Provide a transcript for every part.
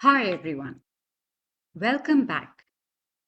Hi everyone, welcome back.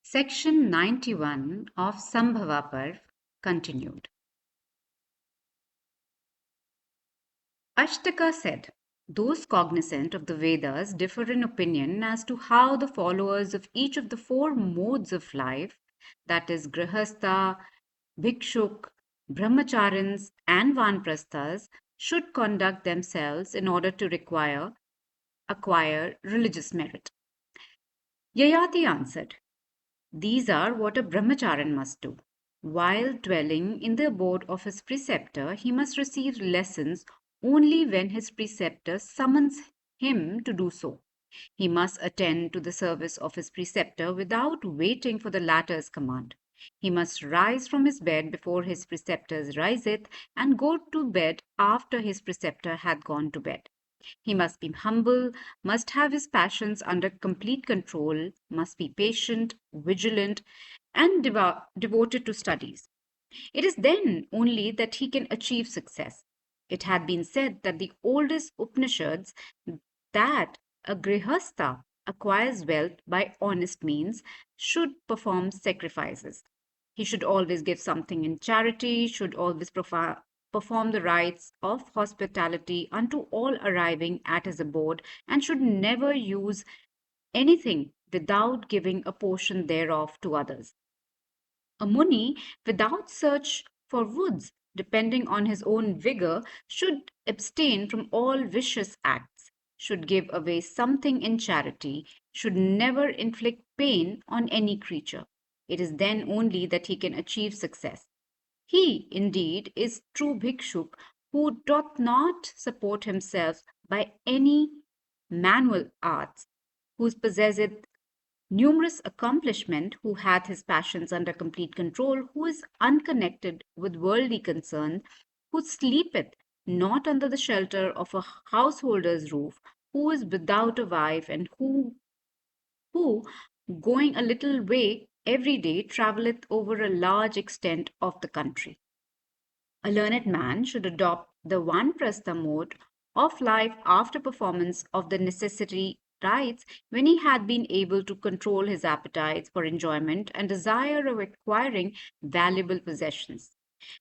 Section 91 of Sambhava Parv continued. Ashtaka said, those cognizant of the Vedas differ in opinion as to how the followers of each of the four modes of life, that is, Grihastha, Bhikshuk, Brahmacharins, and Vanprasthas, should conduct themselves in order to acquire religious merit. Yayati answered, these are what a brahmacharin must do. While dwelling in the abode of his preceptor, he must receive lessons only when his preceptor summons him to do so. He must attend to the service of his preceptor without waiting for the latter's command. He must rise from his bed before his preceptor riseth, and go to bed after his preceptor hath gone to bed. He must be humble, must have his passions under complete control, must be patient, vigilant, and devoted to studies. It is then only that he can achieve success. It had been said that the oldest Upanishads that a grihastha acquires wealth by honest means should perform sacrifices. He should always give something in charity, should always perform the rites of hospitality unto all arriving at his abode, and should never use anything without giving a portion thereof to others. A Muni, without search for woods, depending on his own vigor, should abstain from all vicious acts, should give away something in charity, should never inflict pain on any creature. It is then only that he can achieve success. He, indeed, is true bhikshuk who doth not support himself by any manual arts, who possesseth numerous accomplishment, who hath his passions under complete control, who is unconnected with worldly concerns, who sleepeth not under the shelter of a householder's roof, who is without a wife, and who going a little way every day, travelleth over a large extent of the country. A learned man should adopt the Vanprastha mode of life after performance of the necessary rites, when he had been able to control his appetites for enjoyment and desire of acquiring valuable possessions.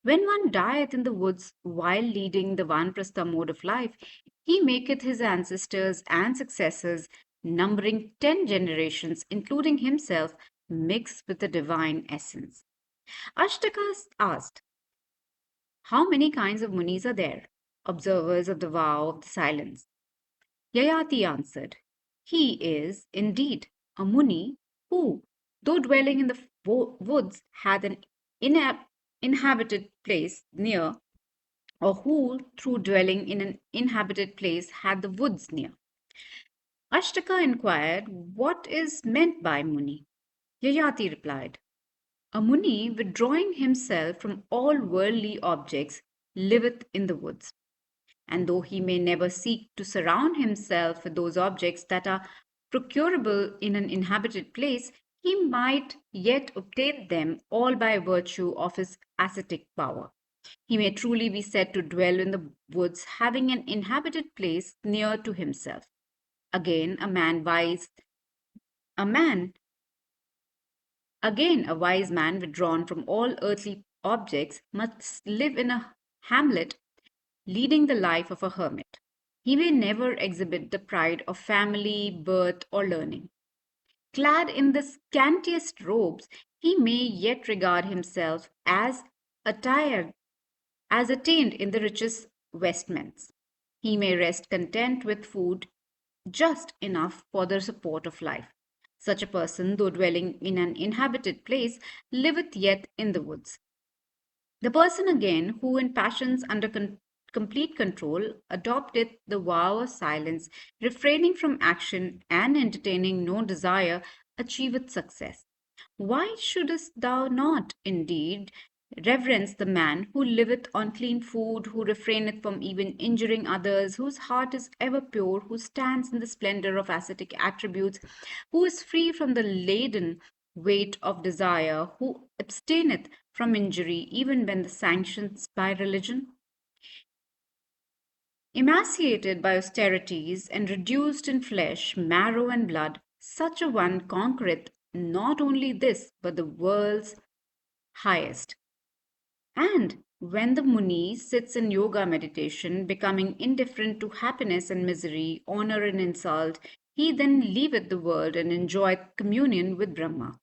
When one dieth in the woods while leading the Vanprastha mode of life, he maketh his ancestors and successors, numbering 10 generations, including himself, mix with the divine essence. Ashtaka asked, how many kinds of munis are there? Observers of the vow of the silence. Yayati answered, he is indeed a muni who, though dwelling in the woods, hath an inhabited place near, or who, through dwelling in an inhabited place, had the woods near. Ashtaka inquired, what is meant by muni? Yayati replied, a muni, withdrawing himself from all worldly objects, liveth in the woods. And though he may never seek to surround himself with those objects that are procurable in an inhabited place, he might yet obtain them all by virtue of his ascetic power. He may truly be said to dwell in the woods, having an inhabited place near to himself. Again, a man Again, a wise man withdrawn from all earthly objects must live in a hamlet, leading the life of a hermit. He may never exhibit the pride of family, birth, or learning. Clad in the scantiest robes, he may yet regard himself as attired, as attained in the richest vestments. He may rest content with food just enough for the support of life. Such a person, though dwelling in an inhabited place, liveth yet in the woods. The person again who, in passions under complete control, adopteth the vow of silence, refraining from action and entertaining no desire, achieveth success. Why shouldest thou not, indeed, reverence the man who liveth on clean food, who refraineth from even injuring others, whose heart is ever pure, who stands in the splendor of ascetic attributes, who is free from the laden weight of desire, who abstaineth from injury even when the sanctions by religion? Emaciated by austerities and reduced in flesh, marrow, and blood, such a one conquereth not only this, but the world's highest. And when the Muni sits in yoga meditation, becoming indifferent to happiness and misery, honor and insult, he then leaveth the world and enjoyeth communion with Brahma.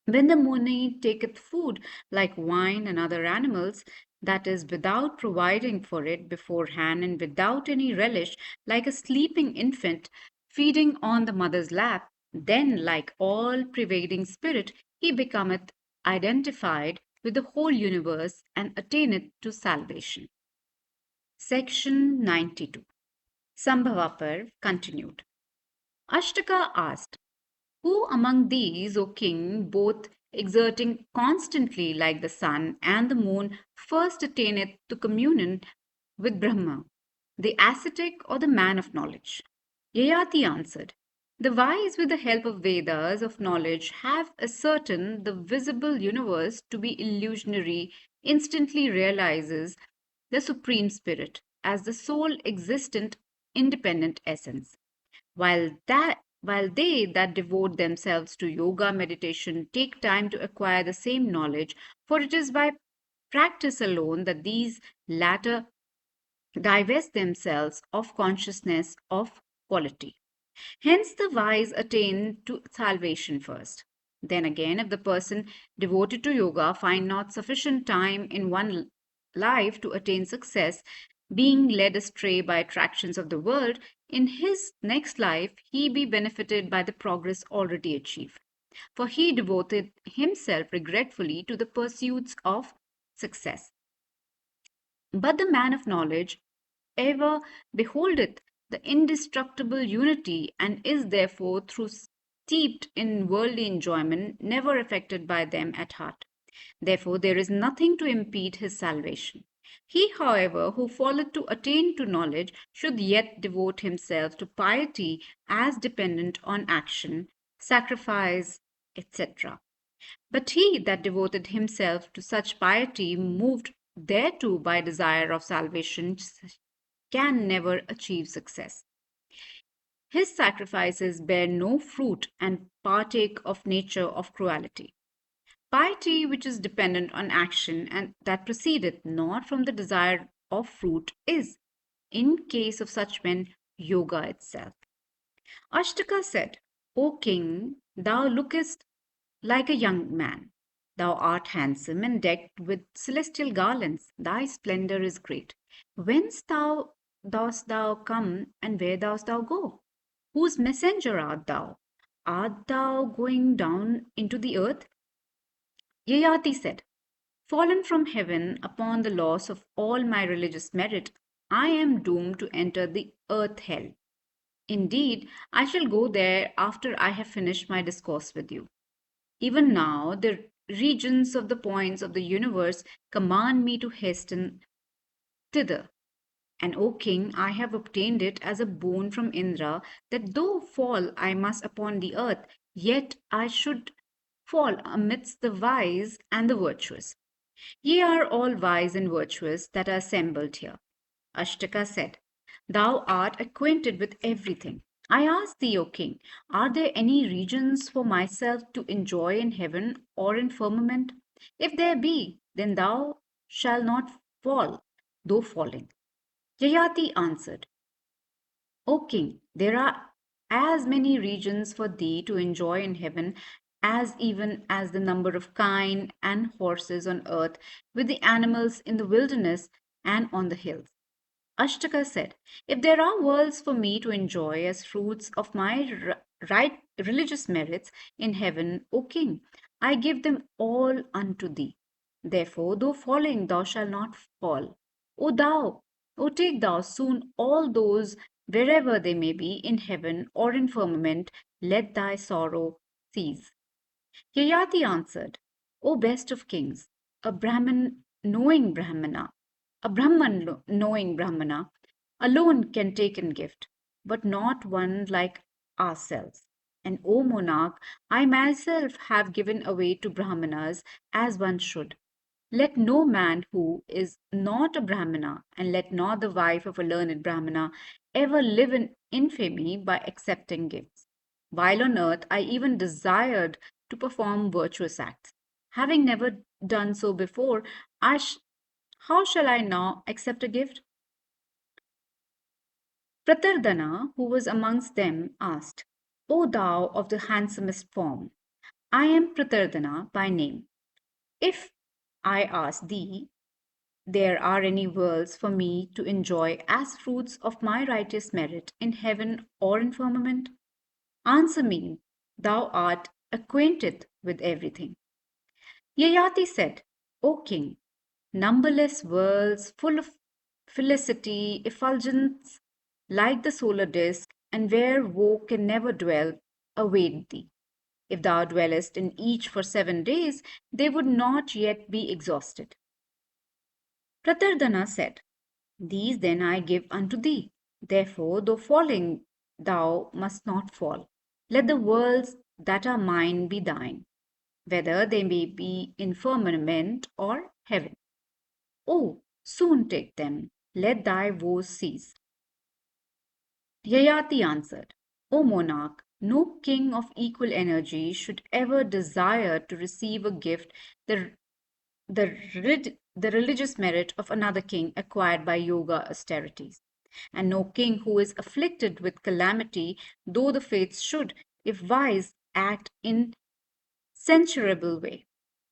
When the Muni taketh food like wine and other animals, that is, without providing for it beforehand and without any relish, like a sleeping infant feeding on the mother's lap, then, like all pervading spirit, he becometh identified with the whole universe and attaineth to salvation. Section 92. Sambhava continued. Ashtaka asked, who among these, O king, both exerting constantly like the sun and the moon, first attaineth to communion with Brahma, the ascetic or the man of knowledge? Yayati answered, the wise, with the help of Vedas of knowledge, have ascertained the visible universe to be illusionary, instantly realizes the Supreme Spirit as the sole existent independent essence while they that devote themselves to yoga meditation take time to acquire the same knowledge, for it is by practice alone that these latter divest themselves of consciousness of quality. Hence, the wise attain to salvation first. Then again, if the person devoted to yoga find not sufficient time in one life to attain success, being led astray by attractions of the world, in his next life he be benefited by the progress already achieved. For he devoted himself regretfully to the pursuits of success. But the man of knowledge ever beholdeth the indestructible unity and is therefore through steeped in worldly enjoyment never affected by them at heart. Therefore there is nothing to impede his salvation. He, however, who falleth to attain to knowledge should yet devote himself to piety as dependent on action, sacrifice, etc. But he that devoted himself to such piety, moved thereto by desire of salvation, can never achieve success. His sacrifices bear no fruit and partake of nature of cruelty. Piety, which is dependent on action and that proceedeth not from the desire of fruit, is, in case of such men, yoga itself. Ashtaka said, O king, thou lookest like a young man. Thou art handsome and decked with celestial garlands. Thy splendor is great. Whence dost thou come, and where dost thou go? Whose messenger art thou? Art thou going down into the earth? Yayati said, fallen from heaven upon the loss of all my religious merit, I am doomed to enter the earth hell. Indeed, I shall go there after I have finished my discourse with you. Even now, the regions of the points of the universe command me to hasten thither. And, O king, I have obtained it as a boon from Indra that though fall I must upon the earth, yet I should fall amidst the wise and the virtuous. Ye are all wise and virtuous that are assembled here. Ashtaka said, thou art acquainted with everything. I ask thee, O king, are there any regions for myself to enjoy in heaven or in firmament? If there be, then thou shalt not fall, though falling. Yayati answered, O king, there are as many regions for thee to enjoy in heaven as even as the number of kine and horses on earth, with the animals in the wilderness and on the hills. Ashtaka said, if there are worlds for me to enjoy as fruits of my right religious merits in heaven, O king, I give them all unto thee. Therefore, though falling, thou shalt not fall. O thou, O take thou soon all those wherever they may be, in heaven or in firmament, let thy sorrow cease. Yayati answered, O best of kings, a Brahman knowing Brahmana, a Brahman knowing Brahmana alone can take in gift, but not one like ourselves. And O monarch, I myself have given away to Brahmanas as one should. Let no man who is not a Brahmana, and let not the wife of a learned Brahmana, ever live in infamy by accepting gifts. While on earth, I even desired to perform virtuous acts. Having never done so before, how shall I now accept a gift? Pratardana, who was amongst them, asked, O thou of the handsomest form, I am Pratardana by name. If I ask thee, there are any worlds for me to enjoy as fruits of my righteous merit in heaven or in firmament? Answer me, thou art acquainted with everything. Yayati said, O king, numberless worlds full of felicity, effulgence like the solar disk, and where woe can never dwell, await thee. If thou dwellest in each for 7 days, they would not yet be exhausted. Pratardana said, These then I give unto thee. Therefore, though falling, thou must not fall. Let the worlds that are mine be thine, whether they may be in firmament or heaven. Oh, soon take them, let thy woes cease. Yayati answered, O monarch, no king of equal energy should ever desire to receive a gift the, the religious merit of another king acquired by yoga austerities. And no king who is afflicted with calamity, though the fates should, if wise, act in censurable way.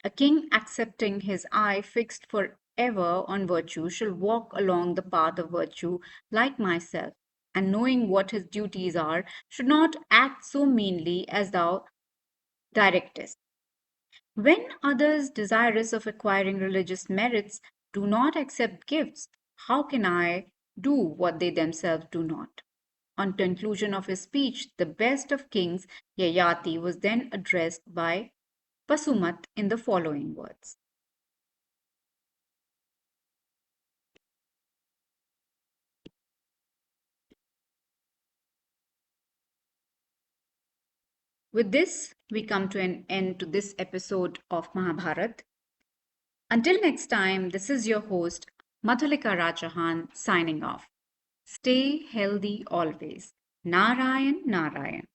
A king accepting his eye fixed for ever on virtue shall walk along the path of virtue like myself, and knowing what his duties are, should not act so meanly as thou directest. When others, desirous of acquiring religious merits, do not accept gifts, how can I do what they themselves do not? On conclusion of his speech, the best of kings, Yayati, was then addressed by Pasumat in the following words. With this, we come to an end to this episode of Mahabharat. Until next time, this is your host, Madhulika Rajahan, signing off. Stay healthy always. Narayan, Narayan.